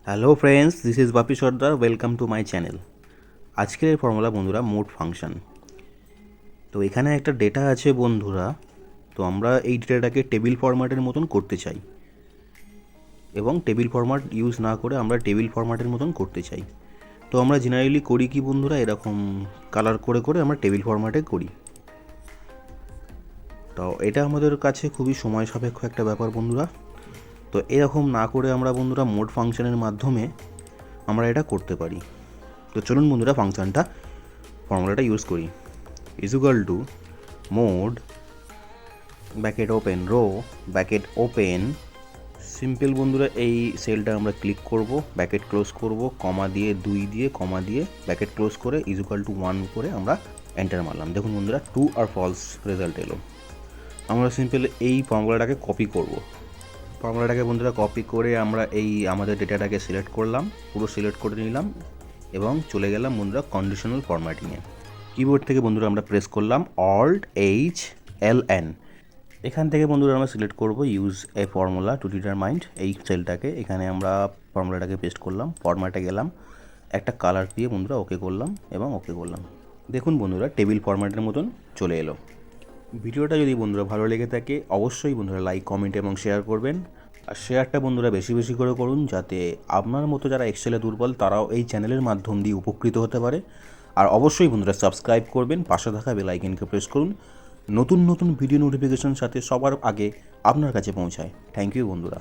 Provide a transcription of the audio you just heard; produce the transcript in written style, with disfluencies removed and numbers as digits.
Hello friends, this is Bapi Sardar. Welcome to my channel. আজকের formula বন্ধুরা mode function. তো এখানে একটা ডেটা আছে বন্ধুরা, তো আমরা এই ডেটাটাকে টেবিল ফরম্যাটের মতন করতে চাই এবং টেবিল ফরম্যাট ইউজ না করে আমরা টেবিল ফরম্যাটের মতন করতে চাই। তো আমরা জেনারেলি করি কি বন্ধুরা, এরকম কালার করে করে আমরা টেবিল ফরম্যাটে করি। তো এটা আমাদের কাছে খুবই সময় সাপেক্ষ একটা ব্যাপার বন্ধুরা। তো এরকম না করে আমরা বন্ধুরা মোড ফাংশনের মাধ্যমে আমরা এটা করতে পারি। তো চলুন বন্ধুরা ফর্মুলাটা ইউজ করি। Is equal to mode bracket open row bracket open simple বন্ধুরা, এই সেলটা আমরা ক্লিক করব, ব্যাকেট ক্লোজ করব, কমা দিয়ে 2 দিয়ে কমা দিয়ে ব্যাকেট ক্লোজ করে ইজ ইকুয়াল টু 1 করে আমরা এন্টার মারলাম। দেখুন বন্ধুরা, ট্রু আর ফলস রেজাল্ট এলো। আমরা সিম্পল এই ফর্মুলাটাকে কপি করব। ফর্মুলাটাকে বন্ধুরা কপি করে আমরা এই আমাদের ডেটাটাকে সিলেক্ট করলাম, পুরো সিলেক্ট করে নিলাম এবং চলে গেলাম বন্ধুরা কন্ডিশনাল ফরম্যাটিংয়ে। কিবোর্ড থেকে বন্ধুরা আমরা প্রেস করলাম Alt+H+L+N। এখান থেকে বন্ধুরা আমরা সিলেক্ট করব use a formula to determined. এই সেলটাকে এখানে আমরা ফর্মুলাটাকে পেস্ট করলাম, ফরম্যাটে গেলাম, একটা কালার দিয়ে বন্ধুরা ওকে করলাম এবং ওকে করলাম। দেখুন বন্ধুরা টেবিল ফরম্যাটের মতন চলে এলো। ভিডিওটা যদি বন্ধুরা ভালো লেগে থাকে অবশ্যই বন্ধুরা লাইক, কমেন্ট এবং শেয়ার করবেন। আর শেয়ারটা বন্ধুরা বেশি বেশি করে করুন, যাতে আপনার মতো যারা এক্সেলে দুর্বল তারাও এই চ্যানেলের মাধ্যম দিয়ে উপকৃত হতে পারে। আর অবশ্যই বন্ধুরা সাবস্ক্রাইব করবেন, পাশে থাকা বেল আইকনকে প্রেস করুন, নতুন নতুন ভিডিও নোটিফিকেশন সাথে সবার আগে আপনার কাছে পৌঁছায়। থ্যাংক ইউ বন্ধুরা।